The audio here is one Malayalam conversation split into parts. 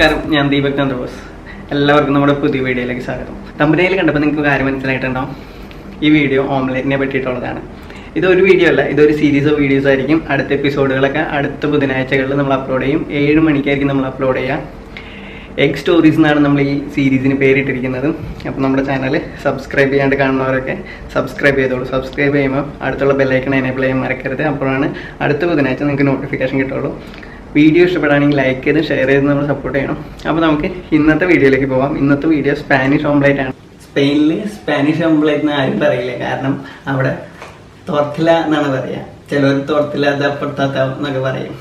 നമസ്കാരം, ഞാൻ ദീപക് ചന്ദ്രബോസ്. എല്ലാവർക്കും നമ്മുടെ പുതിയ വീഡിയോയിലേക്ക് സ്വാഗതം. തമ്പനയിൽ കണ്ടപ്പോൾ നിങ്ങൾക്ക് കാര്യം മനസ്സിലായിട്ടുണ്ടാവും. ഈ വീഡിയോ ഓംലെറ്റിനെ പറ്റിയിട്ടുള്ളതാണ്. ഇതൊരു വീഡിയോ അല്ല, ഇതൊരു സീരീസ് ഓഫ് വീഡിയോസ് ആയിരിക്കും. അടുത്ത എപ്പിസോഡുകളൊക്കെ അടുത്ത ബുധനാഴ്ചകളിൽ നമ്മൾ അപ്ലോഡ് ചെയ്യും. 7 മണിക്കായിരിക്കും നമ്മൾ അപ്ലോഡ് ചെയ്യുക. എഗ് സ്റ്റോറീസ് എന്നാണ് നമ്മൾ ഈ സീരീസിന് പേരിട്ടിരിക്കുന്നത്. അപ്പോൾ നമ്മുടെ ചാനൽ സബ്സ്ക്രൈബ് ചെയ്യാണ്ട് കാണുന്നവരൊക്കെ സബ്സ്ക്രൈബ് ചെയ്തോളൂ. സബ്സ്ക്രൈബ് ചെയ്യുമ്പോൾ അടുത്തുള്ള ബെല്ലൈക്കൺ എനേബിൾ ചെയ്യാൻ മറക്കരുത്. അപ്പോഴാണ് അടുത്ത ബുധനാഴ്ച നിങ്ങൾക്ക് നോട്ടിഫിക്കേഷൻ കിട്ടുള്ളൂ. വീഡിയോ ഇഷ്ടപ്പെടുകയാണെങ്കിൽ ലൈക്ക് ചെയ്ത് ഷെയർ ചെയ്ത് നമ്മൾ സപ്പോർട്ട് ചെയ്യണം. അപ്പോൾ നമുക്ക് ഇന്നത്തെ വീഡിയോയിലേക്ക് പോകാം. ഇന്നത്തെ വീഡിയോ സ്പാനിഷ് ഓംലെറ്റ് ആണ്. സ്പെയിനിൽ സ്പാനിഷ് ഓംലെറ്റ് എന്ന് ആരും പറയില്ല, കാരണം അവിടെ തോർട്ടില എന്നാണ് പറയുക. ചിലർ തോർട്ടില ദ പട്ടാത്ത എന്നൊക്കെ പറയും.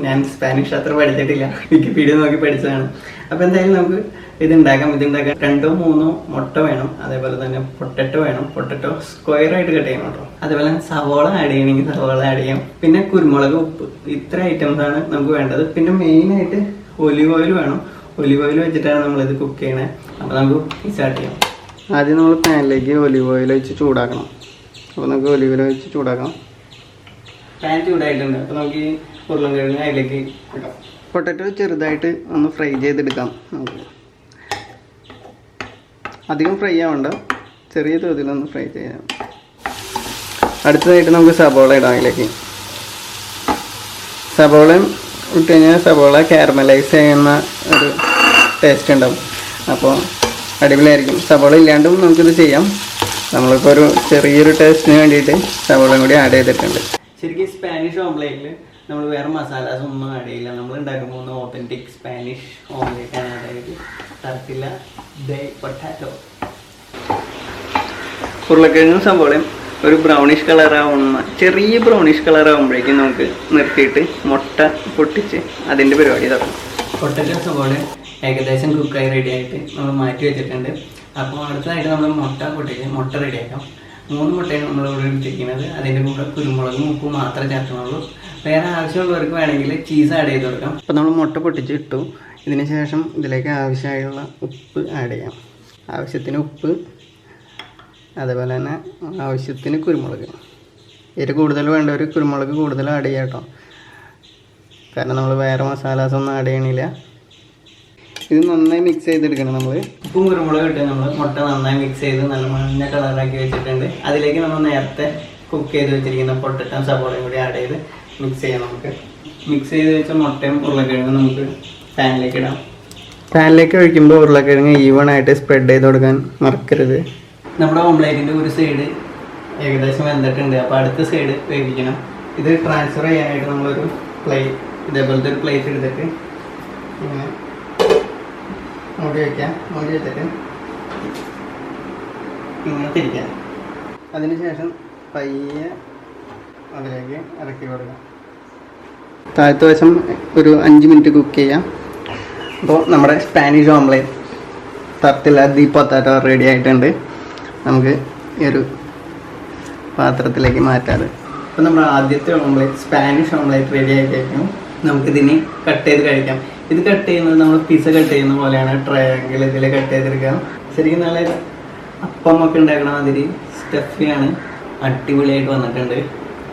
ഞാൻ സ്പാനിഷ് അത്ര പഠിച്ചിട്ടില്ല, വിക്കിപീഡിയ നോക്കി പഠിച്ചതാണ്. അപ്പോൾ എന്തായാലും നമുക്ക് ഇതുണ്ടാക്കാം. 2 3 മുട്ട വേണം, അതേപോലെ തന്നെ പൊട്ടറ്റോ വേണം. പൊട്ടറ്റോ സ്ക്വയറായിട്ട് കട്ട് ചെയ്യണം കേട്ടോ. അതേപോലെ സവോള ആഡ് ചെയ്യണമെങ്കിൽ സവോള ആഡ് ചെയ്യാം. പിന്നെ കുരുമുളക്, ഉപ്പ്, ഇത്ര ഐറ്റംസ് ആണ് നമുക്ക് വേണ്ടത്. പിന്നെ മെയിനായിട്ട് ഒലിവ് ഓയിൽ വേണം. ഒലിവ് ഓയിൽ വെച്ചിട്ടാണ് നമ്മളിത് കുക്ക് ചെയ്യണത്. അപ്പോൾ നമുക്ക് സ്റ്റാർട്ട് ചെയ്യാം. ആദ്യം നമ്മൾ പാനിലേക്ക് ഒലിവ് ഓയിൽ വെച്ച് ചൂടാക്കണം. അപ്പോൾ നമുക്ക് ഒലിവ് ഓയിൽ വെച്ച് ചൂടാക്കാം. പാൻ ചൂടായിട്ടുണ്ട്. അപ്പോൾ നമുക്ക് ഈ ഉരുളൻകിഴങ്ങ് അതിലേക്ക് ഇടാം. പൊട്ടറ്റോ ചെറുതായിട്ട് ഒന്ന് ഫ്രൈ ചെയ്തെടുക്കാം. നമുക്ക് അധികം ഫ്രൈ ആവണ്ട, ചെറിയ തോതിലൊന്ന് ഫ്രൈ ചെയ്യാം. അടുത്തതായിട്ട് നമുക്ക് സബോള ഇടാം. അതിലേക്ക് സബോള ഇട്ട് കഴിഞ്ഞാൽ സബോള കാരമലൈസ് ചെയ്യുന്ന ഒരു ടേസ്റ്റ് ഉണ്ടാവും. അപ്പോൾ അടിപൊളിയായിരിക്കും. സബോള ഇല്ലാണ്ടും നമുക്കിത് ചെയ്യാം. നമ്മളിപ്പോൾ ഒരു ചെറിയൊരു ടേസ്റ്റിന് വേണ്ടിയിട്ട് സബോളയും കൂടി ആഡ് ചെയ്തിട്ടുണ്ട്. ശരിക്കും സ്പാനിഷ് ഓംലെറ്റിൽ നമ്മൾ വേറെ മസാലാസ് ഒന്നും ആഡ് ചെയ്യില്ല. നമ്മൾ ഉണ്ടാക്കുമ്പോൾ ഓതൻറ്റിക് സ്പാനിഷ് ഓംലെറ്റ് ആണ്. അതായത് ടർട്ടില്ല ഡെ പൊട്ടാറ്റോ. ഉരുളക്കിഴങ്ങും സവോളയും ഒരു ബ്രൗണിഷ് കളറാവുന്ന ചെറിയ ബ്രൗണിഷ് കളറാവുമ്പോഴേക്കും നമുക്ക് നിർത്തിയിട്ട് മുട്ട പൊട്ടിച്ച് അതിൻ്റെ പരിപാടി തുടങ്ങും. പൊട്ടറ്റോ സവോളയും ഏകദേശം കുക്കായി റെഡി ആയിട്ട് നമ്മൾ മാറ്റി വെച്ചിട്ടുണ്ട്. അപ്പോൾ അടുത്തതായിട്ട് നമ്മൾ മുട്ട റെഡിയാക്കാം. 3 മുട്ടയാണ് നമ്മളിവിടെ എടുത്തിരിക്കുന്നത്. അതിൻ്റെ കൂടെ കുരുമുളകും ഉപ്പും മാത്രമേ ചേർക്കണുള്ളൂ. വേറെ ആവശ്യമുള്ളവർക്ക് വേണമെങ്കിൽ ചീസ് ആഡ് ചെയ്ത് കൊടുക്കാം. അപ്പോൾ നമ്മൾ മുട്ട പൊട്ടിച്ച് ഇട്ടു. ഇതിന് ശേഷം ഇതിലേക്ക് ആവശ്യമായുള്ള ഉപ്പ് ആഡ് ചെയ്യാം. ആവശ്യത്തിന് ഉപ്പ്, അതേപോലെ തന്നെ ആവശ്യത്തിന് കുരുമുളക്. എരിവ് കൂടുതൽ വേണ്ടവർ കുരുമുളക് കൂടുതൽ ആഡ് ചെയ്യാം കേട്ടോ, കാരണം നമ്മൾ വേറെ മസാലാസ് ഒന്നും ആഡ് ചെയ്യണില്ല. ഇത് നന്നായി മിക്സ് ചെയ്തെടുക്കണം. നമ്മൾ ഉപ്പും കുരുമുളക് ഇട്ട് നമ്മൾ മുട്ട നന്നായി മിക്സ് ചെയ്ത് നല്ല മഞ്ഞ കളറാക്കി വെച്ചിട്ടുണ്ട്. അതിലേക്ക് നമ്മൾ നേരത്തെ കുക്ക് ചെയ്ത് വെച്ചിരിക്കുന്ന പൊട്ടറ്റോ സവോളയും കൂടി ആഡ് ചെയ്ത് മിക്സ് ചെയ്യാം. നമുക്ക് മിക്സ് ചെയ്ത് വെച്ച മുട്ടയും ഉരുളക്കിഴങ്ങും നമുക്ക് പാനിലേക്ക് ഇടാം. പാനിലേക്ക് ഒഴിക്കുമ്പോൾ ഉരുളക്കിഴങ്ങ് ഈവൺ ആയിട്ട് സ്പ്രെഡ് ചെയ്ത് കൊടുക്കാൻ മറക്കരുത്. നമ്മുടെ ഓംലെറ്റിൻ്റെ ഒരു സൈഡ് ഏകദേശം വെന്തിട്ടുണ്ട്. അപ്പോൾ അടുത്ത സൈഡ് വേവിക്കണം. ഇത് ട്രാൻസ്ഫർ ചെയ്യാനായിട്ട് നമ്മളൊരു പ്ലേറ്റ്, ഇതേപോലത്തെ ഒരു പ്ലേറ്റ് എടുത്തിട്ട് ഇങ്ങനെ മൂടി വയ്ക്കാം. മൂടി വെച്ചിട്ട് ഇങ്ങനെ തിരിക്കാം. അതിനുശേഷം പയ്യെ അതിലേക്ക് ഇറക്കി കൊടുക്കാം. താഴത്തെ വശം ഒരു 5 മിനിറ്റ് കുക്ക് ചെയ്യാം. അപ്പോൾ നമ്മുടെ സ്പാനിഷ് ഓംലെറ്റ് ടർട്ടില്ല ഡി പട്ടാറ്റോ റെഡി ആയിട്ടുണ്ട്. നമുക്ക് ഈ ഒരു പാത്രത്തിലേക്ക് മാറ്റാറ്. അപ്പോൾ നമ്മുടെ ആദ്യത്തെ ഓംലെറ്റ് സ്പാനിഷ് ഓംലെറ്റ് റെഡി ആയി കഴിക്കും. നമുക്കിതിന് കട്ട് ചെയ്ത് കഴിക്കാം. ഇത് കട്ട് ചെയ്യുന്നത് നമ്മൾ പിസ്സ കട്ട് ചെയ്യുന്ന പോലെയാണ്. ട്രയാങ്കിൾ ഇതിൽ കട്ട് ചെയ്തെടുക്കാം. ശരിക്കും നല്ല അപ്പമൊക്കെ ഉണ്ടാക്കണ മാതിരി സ്റ്റഫിയാണ്. അടിപൊളിയായിട്ട് വന്നിട്ടുണ്ട്.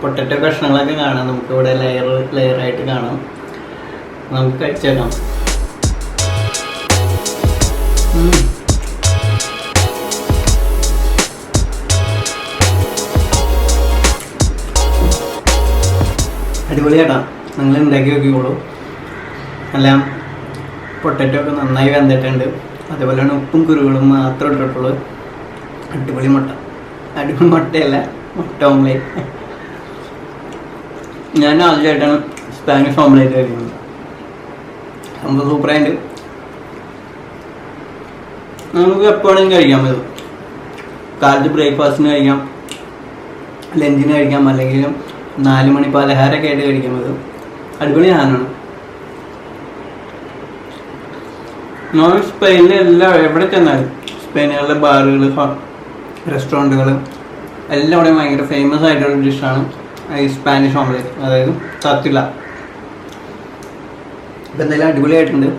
പൊട്ടറ്റോ കഷ്ണങ്ങളൊക്കെ കാണാം, നമുക്ക് ഇവിടെ ലെയറായിട്ട് കാണാം. നമുക്ക് കഴിച്ചേക്കാം. അടിപൊളിയായിട്ടാ, നിങ്ങൾ ഉണ്ടാക്കി നോക്കിക്കോളൂ. എല്ലാം പൊട്ടറ്റോ ഒക്കെ നന്നായി വെന്തിട്ടുണ്ട്. അതേപോലെ തന്നെ ഉപ്പും കുരുകളും മാത്രം ഇട്ടിട്ടുള്ളൂ. അടിപൊളി മുട്ട, അടിപൊളി മുട്ടയല്ല, മുട്ട ഓംലെറ്റ്. ഞാൻ ആദ്യമായിട്ടാണ് സ്പാനിഷ് ഓംലെറ്റ് കഴിക്കുന്നത്. നമുക്ക് സൂപ്പറായിട്ട് നമുക്ക് എപ്പോഴും കഴിക്കാൻ പറ്റും. കാലത്ത് ബ്രേക്ക്ഫാസ്റ്റിന് കഴിക്കാം, ലഞ്ചിന് കഴിക്കാം, അല്ലെങ്കിൽ 4 മണി പലഹാരമൊക്കെ ആയിട്ട് കഴിക്കാൻ പറ്റും. അടിപൊളി സാധനമാണ്. നോൺ സ്പെയിനിൽ എവിടെ ചെന്നാലും സ്പെയിനുകളിലെ ബാറുകൾ, റെസ്റ്റോറൻറ്റുകൾ എല്ലാം ഇവിടെ ഭയങ്കര ഫേമസ് ആയിട്ടുള്ള ഡിഷാണ് ഈ സ്പാനിഷ് ഓംലെറ്റ്, അതായത് ടർട്ടില്ല. അപ്പോൾ എന്തായാലും അടിപൊളിയായിട്ടുണ്ട്.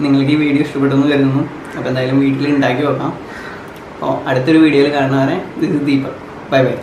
നിങ്ങൾക്ക് ഈ വീഡിയോ ഇഷ്ടപ്പെട്ടെന്ന് കരുതുന്നു. അപ്പോൾ എന്തായാലും വീട്ടിൽ ഉണ്ടാക്കി നോക്കാം. അപ്പോൾ അടുത്തൊരു വീഡിയോയിൽ കാണുന്നവരെ this is Deepak. Bye bye.